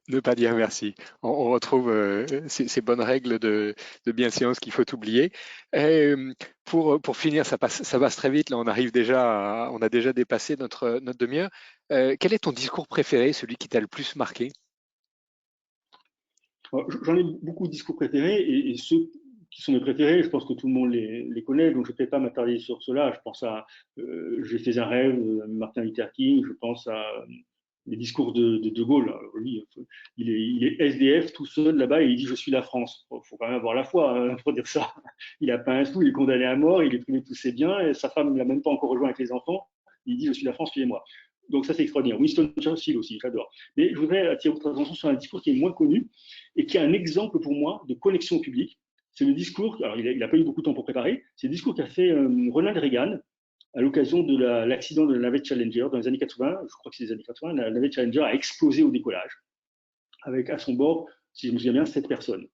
Ne pas dire merci. On retrouve ces bonnes règles de bienséance qu'il faut oublier. Pour finir, ça passe très vite. Là, on a déjà dépassé notre demi-heure. Quel est ton discours préféré, celui qui t'a le plus marqué? J'en ai beaucoup de discours préférés et ceux qui sont mes préférés, je pense que tout le monde les connaît, donc je ne vais pas m'attarder sur cela. Je pense à J'ai fait un rêve, Martin Luther King, je pense à les discours de Gaulle. Alors, lui, il est SDF tout seul là-bas et il dit je suis la France. Il faut quand même avoir la foi hein, pour dire ça. Il n'a pas un sou, il est condamné à mort, il est privé de tous ses biens, et sa femme ne l'a même pas encore rejoint avec les enfants. Il dit je suis la France, suivez-moi. Donc ça c'est extraordinaire. Winston Churchill aussi, j'adore. Mais je voudrais attirer votre attention sur un discours qui est moins connu et qui est un exemple pour moi de connexion au public. C'est le discours, alors il n'a pas eu beaucoup de temps pour préparer, c'est le discours qu'a fait Ronald Reagan à l'occasion de l'accident de la navette Challenger dans les années 80, je crois que c'est les années 80, la navette Challenger a explosé au décollage, avec à son bord, si je me souviens bien, 7 personnes.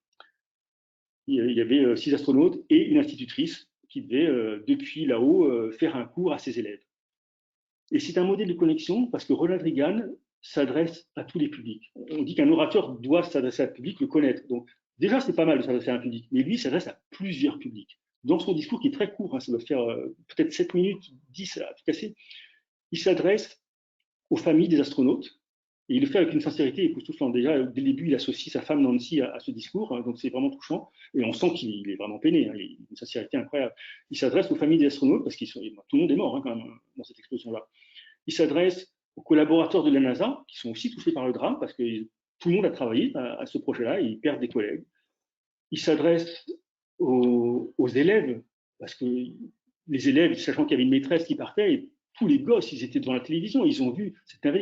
Il y avait 6 astronautes et une institutrice qui devait, depuis là-haut, faire un cours à ses élèves. Et c'est un modèle de connexion parce que Ronald Reagan s'adresse à tous les publics. On dit qu'un orateur doit s'adresser à un public, le connaître. Donc, déjà, c'est pas mal de s'adresser à un public, mais lui, il s'adresse à plusieurs publics. Dans son discours, qui est très court, hein, ça doit faire peut-être 7 minutes, 10 à tout casser, il s'adresse aux familles des astronautes, et il le fait avec une sincérité époustouflante. Déjà, dès le début, il associe sa femme Nancy à ce discours, hein, donc c'est vraiment touchant, et on sent qu'il est vraiment peiné, hein, il a une sincérité incroyable. Il s'adresse aux familles des astronautes, parce que tout le monde est mort hein, quand même dans cette explosion-là. Il s'adresse aux collaborateurs de la NASA, qui sont aussi touchés par le drame, parce que tout le monde a travaillé à ce projet-là, et ils perdent des collègues. Il s'adresse aux élèves parce que les élèves, sachant qu'il y avait une maîtresse qui partait, et tous les gosses, ils étaient devant la télévision, ils ont vu,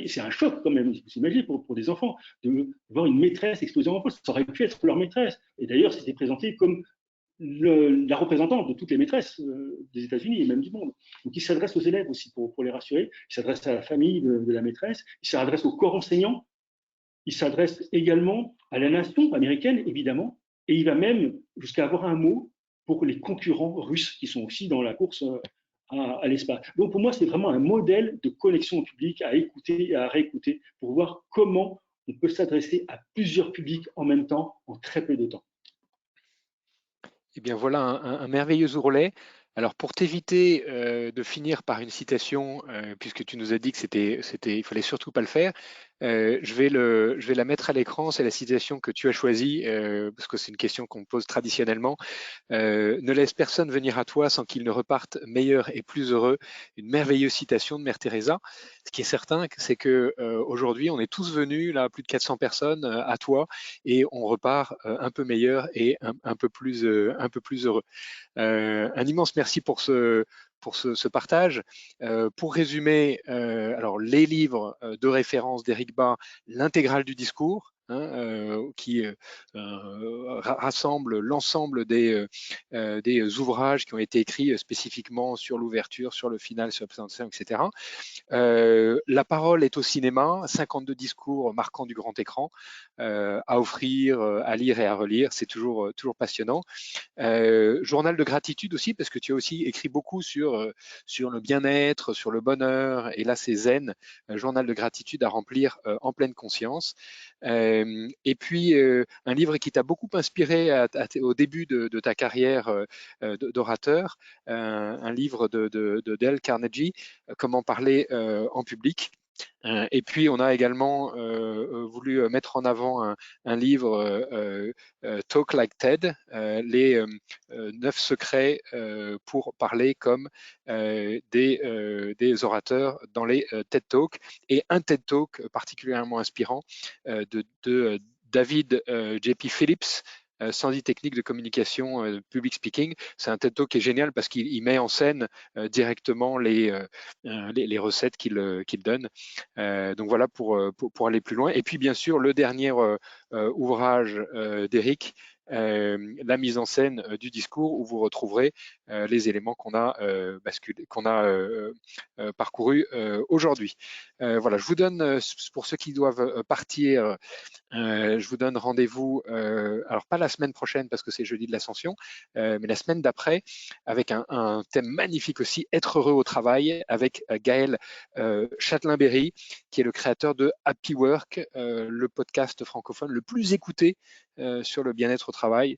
c'est un choc quand même, vous imaginez, pour des enfants, de voir une maîtresse exploser en poste, ça aurait pu être leur maîtresse. Et d'ailleurs, c'était présenté comme la représentante de toutes les maîtresses des États-Unis et même du monde. Donc, il s'adresse aux élèves aussi pour les rassurer, il s'adresse à la famille de la maîtresse, il s'adresse au corps enseignant, il s'adresse également à la nation américaine, évidemment, et il va même jusqu'à avoir un mot pour les concurrents russes qui sont aussi dans la course à l'espace. Donc pour moi, c'est vraiment un modèle de connexion au public à écouter et à réécouter pour voir comment on peut s'adresser à plusieurs publics en même temps en très peu de temps. Eh bien voilà un merveilleux ourlet. Alors pour t'éviter de finir par une citation, puisque tu nous as dit que il fallait surtout pas le faire, je vais la mettre à l'écran. C'est la citation que tu as choisie, parce que c'est une question qu'on me pose traditionnellement. Ne laisse personne venir à toi sans qu'il ne reparte meilleur et plus heureux. Une merveilleuse citation de Mère Teresa. Ce qui est certain, c'est que aujourd'hui, on est tous venus, là, plus de 400 personnes à toi, et on repart un peu meilleur et un peu plus heureux. Un immense merci pour ce partage. Pour résumer, alors les livres de référence d'Éric Bas, l'intégrale du discours, qui rassemble l'ensemble des ouvrages qui ont été écrits spécifiquement sur l'ouverture, sur le final, sur la présentation, etc. La parole est au cinéma, 52 discours marquants du grand écran à offrir, à lire et à relire. C'est toujours passionnant. Journal de gratitude aussi, parce que tu as aussi écrit beaucoup sur le bien-être, sur le bonheur, et là c'est zen, journal de gratitude à remplir en pleine conscience. Et puis un livre qui t'a beaucoup inspiré au début de ta carrière d'orateur, un livre de Dale Carnegie, Comment parler en public. Et puis, on a également voulu mettre en avant un livre, Talk Like TED, les 9 secrets pour parler comme des orateurs dans les TED Talks, et un TED Talk particulièrement inspirant de David J.P. Phillips, 110 techniques de communication public speaking. C'est un TED Talk qui est génial parce qu'il met en scène directement les recettes qu'il donne. Donc voilà pour aller plus loin. Et puis bien sûr, le dernier ouvrage d'Éric, la mise en scène du discours, où vous retrouverez les éléments qu'on a parcourus aujourd'hui. Voilà, je vous donne, pour ceux qui doivent partir, je vous donne rendez-vous, alors pas la semaine prochaine parce que c'est jeudi de l'Ascension, mais la semaine d'après, avec un thème magnifique aussi, être heureux au travail, avec Gaël Châtelain-Berry, qui est le créateur de Happy Work, le podcast francophone le plus écouté sur le bien-être au travail.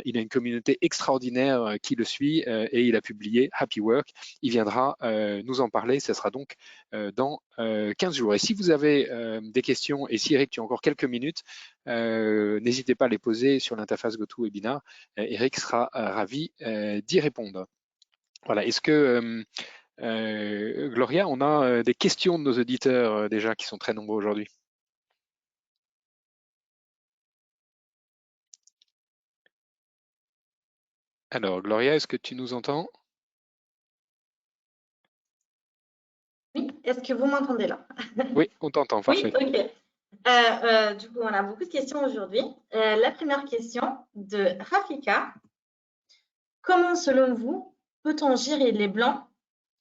Il a une communauté extraordinaire qui le suit, et il a publié Happy Work. Il viendra nous en parler. Ce sera donc dans 15 jours. Et si vous avez des questions, et si Eric, tu as encore quelques minutes, n'hésitez pas à les poser sur l'interface GoToWebinar. Eric sera ravi d'y répondre. Voilà. Est-ce que Gloria, on a des questions de nos auditeurs déjà qui sont très nombreux aujourd'hui? Alors, Gloria, est-ce que tu nous entends? Oui, est-ce que vous m'entendez là? Oui, on t'entend, parfait. Oui, ok. Du coup, on a beaucoup de questions aujourd'hui. La première question de Rafika. Comment, selon vous, peut-on gérer les blancs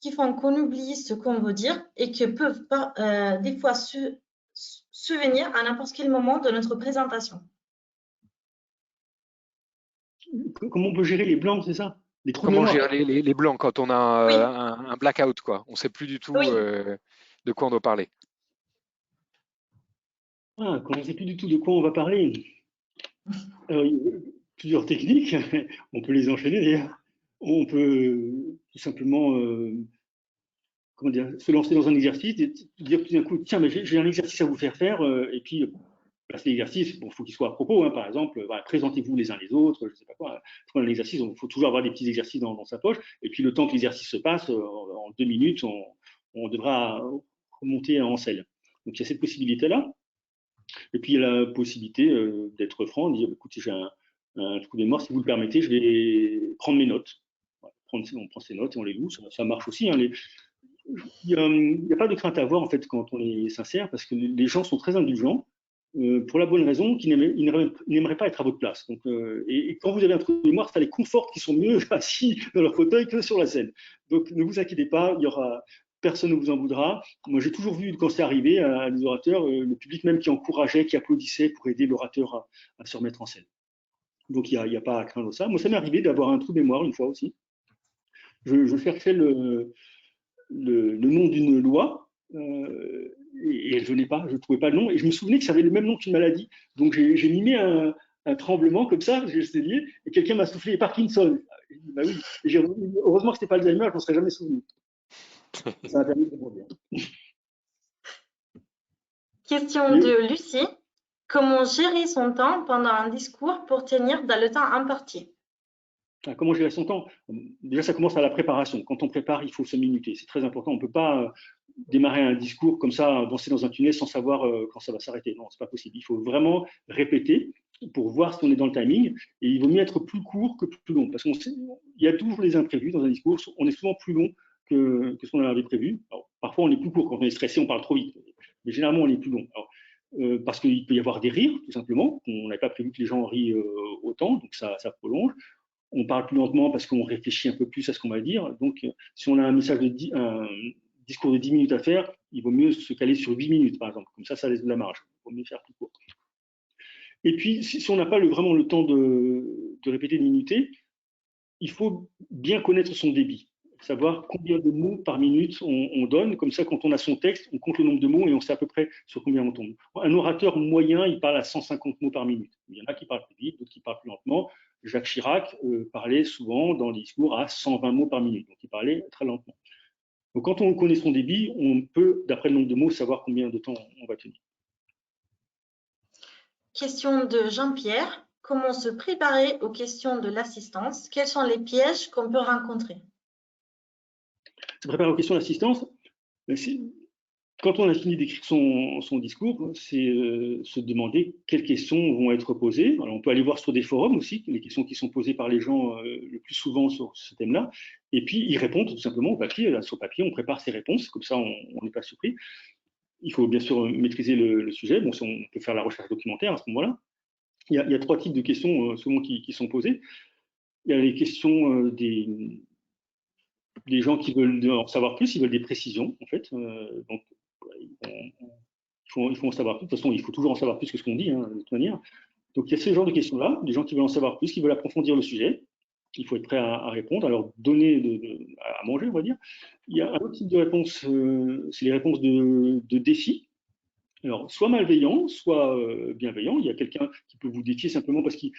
qui font qu'on oublie ce qu'on veut dire et qui peuvent des fois survenir à n'importe quel moment de notre présentation? Comment on peut gérer les blancs, c'est ça? Les trous de Comment mémoire. gérer les blancs quand on a Oui. un blackout, quoi? On ne sait plus du tout Oui. de quoi on doit parler. Quand on ne sait plus du tout de quoi on va parler. Alors, il y a plusieurs techniques, on peut les enchaîner d'ailleurs. On peut tout simplement comment dire, se lancer dans un exercice, dire tout d'un coup, tiens, mais j'ai un exercice à vous faire, et puis placer l'exercice, bon, il faut qu'il soit à propos, hein, par exemple, voilà, présentez-vous les uns les autres, je ne sais pas quoi. Pour un exercice, il faut toujours avoir des petits exercices dans sa poche, et puis le temps que l'exercice se passe, en 2 minutes, on devra remonter en selle. Donc il y a cette possibilité-là. Et puis il y a la possibilité d'être franc, de dire, écoutez, j'ai un trou de mémoire, si vous le permettez, je vais prendre mes notes. Voilà, on prend ses notes et on les loue, ça marche aussi. Hein, il n'y a pas de crainte à avoir en fait quand on est sincère, parce que les gens sont très indulgents pour la bonne raison qu'ils n'aimeraient pas être à votre place. Donc, et quand vous avez un trou de mémoire, ça les conforte qu'ils sont mieux assis dans leur fauteuil que sur la scène. Donc ne vous inquiétez pas, personne ne vous en voudra. Moi, j'ai toujours vu, quand c'est arrivé à des orateurs, le public même qui encourageait, qui applaudissait pour aider l'orateur à se remettre en scène. Donc, il n'y a pas à craindre ça. Moi, ça m'est arrivé d'avoir un trou de mémoire une fois aussi. Je cherchais le nom d'une loi et elle venait pas, je ne trouvais pas le nom. Et je me souvenais que ça avait le même nom qu'une maladie. Donc, j'ai mimé un tremblement comme ça, j'ai essayé, et quelqu'un m'a soufflé Parkinson. J'ai dit, bah oui. Heureusement que ce n'était pas Alzheimer, je ne m'en serais jamais souvenu. Ça m'a permis de comprendre bien. Question de Lucie. Comment gérer son temps pendant un discours pour tenir dans le temps imparti? Comment gérer son temps? Déjà, ça commence à la préparation. Quand on prépare, il faut se minuter. C'est très important. On ne peut pas démarrer un discours comme ça, avancer dans un tunnel sans savoir quand ça va s'arrêter. Non, ce n'est pas possible. Il faut vraiment répéter pour voir si on est dans le timing. Et il vaut mieux être plus court que plus long. Parce qu'il y a toujours des imprévus dans un discours. On est souvent plus long que ce qu'on avait prévu. Alors, parfois, on est plus court. Quand on est stressé, on parle trop vite. Mais généralement, on est plus long. Alors, parce qu'il peut y avoir des rires, tout simplement. On n'avait pas prévu que les gens rient autant, donc ça prolonge. On parle plus lentement parce qu'on réfléchit un peu plus à ce qu'on va dire. Donc, si on a un discours de 10 minutes à faire, il vaut mieux se caler sur 8 minutes, par exemple. Comme ça laisse de la marge. Il vaut mieux faire plus court. Et puis, si on n'a pas vraiment le temps de répéter, de minuter, il faut bien connaître son débit. Savoir combien de mots par minute on donne. Comme ça, quand on a son texte, on compte le nombre de mots et on sait à peu près sur combien on tombe. Un orateur moyen, il parle à 150 mots par minute. Il y en a qui parlent plus vite, d'autres qui parlent plus lentement. Jacques Chirac parlait souvent dans les discours à 120 mots par minute, donc il parlait très lentement. Donc quand on connaît son débit, on peut, d'après le nombre de mots, savoir combien de temps on va tenir. Question de Jean-Pierre. Comment se préparer aux questions de l'assistance? Quels sont les pièges qu'on peut rencontrer? Se préparer aux questions d'assistance, quand on a fini d'écrire son discours, c'est se demander quelles questions vont être posées. Alors, on peut aller voir sur des forums aussi, les questions qui sont posées par les gens le plus souvent sur ce thème-là, et puis y répondre tout simplement au papier. Sur papier, on prépare ses réponses, comme ça on n'est pas surpris. Il faut bien sûr maîtriser le sujet. Bon, on peut faire la recherche documentaire à ce moment-là. Il y a 3 types de questions souvent qui sont posées. Il y a les questions des gens qui veulent en savoir plus, ils veulent des précisions, en fait. Donc, il faut en savoir plus. De toute façon, il faut toujours en savoir plus que ce qu'on dit, hein, de toute manière. Donc, il y a ce genre de questions-là, des gens qui veulent en savoir plus, qui veulent approfondir le sujet. Il faut être prêt à répondre, à leur donner à manger, on va dire. Il y a un autre type de réponse, c'est les réponses de défi. Alors, soit malveillant, soit bienveillant. Il y a quelqu'un qui peut vous défier simplement parce qu'il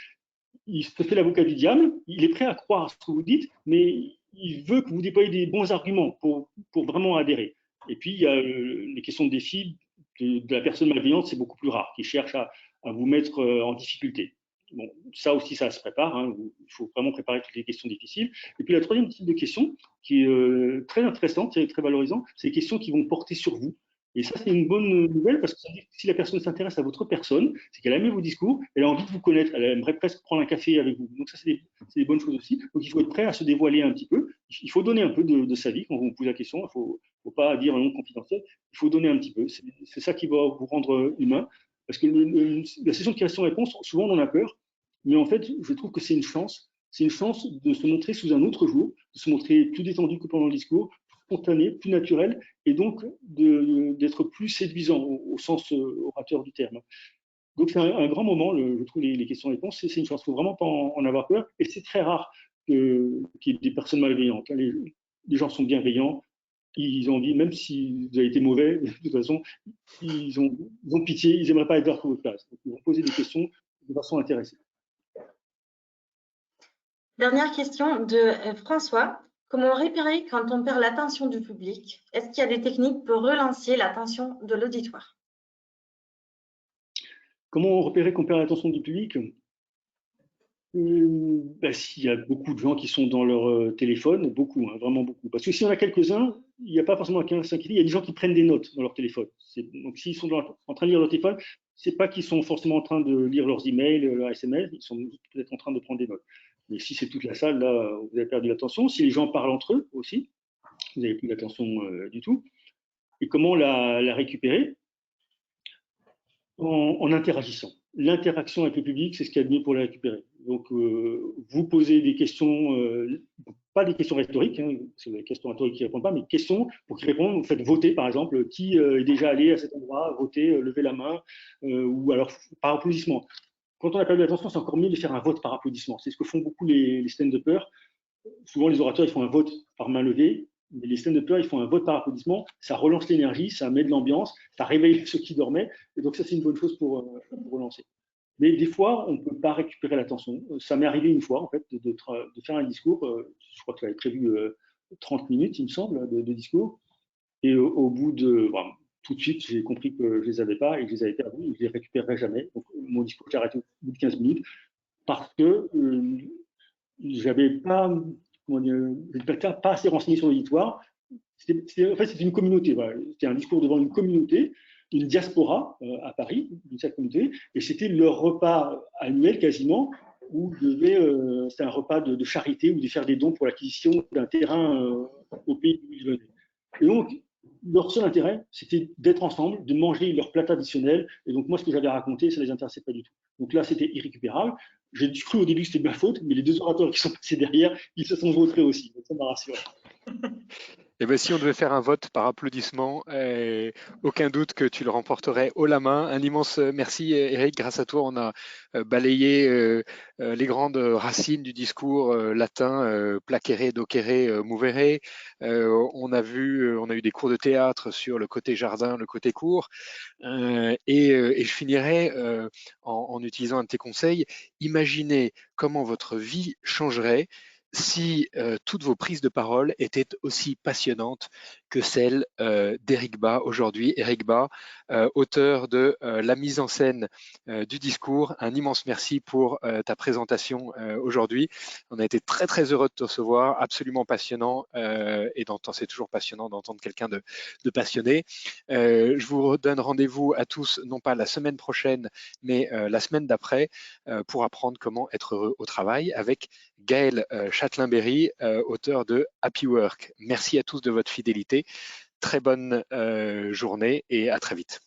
se fait l'avocat du diable. Il est prêt à croire ce que vous dites, mais il veut que vous déployiez des bons arguments pour vraiment adhérer. Et puis, il y a les questions de défi de la personne malveillante, c'est beaucoup plus rare, qui cherche à vous mettre en difficulté. Bon, ça aussi, ça se prépare. Hein, il faut vraiment préparer toutes les questions difficiles. Et puis, la troisième type de question, qui est très intéressante, très valorisante, c'est les questions qui vont porter sur vous. Et ça, c'est une bonne nouvelle parce que ça veut dire que si la personne s'intéresse à votre personne, c'est qu'elle a aimé vos discours, elle a envie de vous connaître, elle aimerait presque prendre un café avec vous. Donc ça, c'est des bonnes choses aussi. Donc il faut être prêt à se dévoiler un petit peu. Il faut donner un peu de sa vie quand on vous pose la question. Il ne faut pas dire un nom confidentiel. Il faut donner un petit peu. C'est ça qui va vous rendre humain. Parce que la session de questions-réponses, souvent on en a peur. Mais en fait, je trouve que c'est une chance. C'est une chance de se montrer sous un autre jour, de se montrer plus détendu que pendant le discours, spontané, plus naturel, et donc d'être plus séduisant au sens orateur du terme. Donc c'est un grand moment, je trouve, les questions-réponses, c'est une chance. Il ne faut vraiment pas en avoir peur, et c'est très rare qu'il y ait des personnes malveillantes. Les gens sont bienveillants, ils ont envie, même si vous avez été mauvais, de toute façon, ils ont pitié, ils n'aimeraient pas être à votre place. Donc, ils vont poser des questions de façon intéressée. Dernière question de François. Comment repérer quand on perd l'attention du public? Est-ce qu'il y a des techniques pour relancer l'attention de l'auditoire? Comment repérer qu'on perd l'attention du public? S'il y a beaucoup de gens qui sont dans leur téléphone, beaucoup, hein, vraiment beaucoup. Parce que si on a quelques-uns, il n'y a pas forcément à s'inquiéter, il y a des gens qui prennent des notes dans leur téléphone. Donc s'ils sont en train de lire leur téléphone, c'est pas qu'ils sont forcément en train de lire leurs emails, leurs SMS, ils sont peut-être en train de prendre des notes. Mais si c'est toute la salle, là, vous avez perdu l'attention. Si les gens parlent entre eux aussi, vous n'avez plus l'attention du tout. Et comment la récupérer? En interagissant. L'interaction avec le public, c'est ce qu'il y a de mieux pour la récupérer. Donc, vous posez des questions, pas des questions rhétoriques, hein, c'est les questions rhétoriques qui ne répondent pas, mais questions pour qu'ils répondent. Vous faites voter, par exemple, qui est déjà allé à cet endroit, voter, lever la main, ou alors par applaudissement. Quand on a perdu l'attention, c'est encore mieux de faire un vote par applaudissement. C'est ce que font beaucoup les stand-uppers. Souvent, les orateurs, ils font un vote par main levée. Mais les stand-uppers, ils font un vote par applaudissement, ça relance l'énergie, ça met de l'ambiance, ça réveille ceux qui dormaient, et donc ça c'est une bonne chose pour relancer. Mais des fois, on ne peut pas récupérer l'attention. Ça m'est arrivé une fois, en fait, de faire un discours, je crois que j'avais prévu 30 minutes, il me semble, de discours, et au bout de, bon, tout de suite, j'ai compris que je ne les avais pas, et que je les avais perdus, et que je ne les récupérerais jamais. Donc mon discours, j'ai arrêté au bout de 15 minutes, parce que j'avais pas, pas assez renseigné sur l'auditoire. En fait, c'était une communauté. Voilà. C'était un discours devant une communauté, une diaspora à Paris, d'une certaine communauté, et c'était leur repas annuel quasiment, où c'était un repas de charité ou de faire des dons pour l'acquisition d'un terrain au pays où ils venaient. Et donc, leur seul intérêt, c'était d'être ensemble, de manger leur plat traditionnel. Et donc, moi, ce que j'avais raconté, ça ne les intéressait pas du tout. Donc là, c'était irrécupérable. J'ai cru au début que c'était de ma faute, mais les deux orateurs qui sont passés derrière, ils se sont vautrés aussi. Donc, ça m'a rassuré. Et ben, si on devait faire un vote par applaudissement, aucun doute que tu le remporterais haut la main. Un immense merci, Eric. Grâce à toi, on a balayé les grandes racines du discours latin, placere, docere, movere. On a eu des cours de théâtre sur le côté jardin, le côté cour. Et je finirai en utilisant un de tes conseils. Imaginez comment votre vie changerait si toutes vos prises de parole étaient aussi passionnantes que celles d'Eric Bas aujourd'hui. Eric Bas, auteur de la mise en scène du discours. Un immense merci pour ta présentation aujourd'hui. On a été très très heureux de te recevoir, absolument passionnant et c'est toujours passionnant d'entendre quelqu'un de passionné. Je vous donne rendez-vous à tous, non pas la semaine prochaine, mais la semaine d'après, pour apprendre comment être heureux au travail avec Gaël Châtelain-Berry, auteur de Happy Work. Merci à tous de votre fidélité. Très bonne journée et à très vite.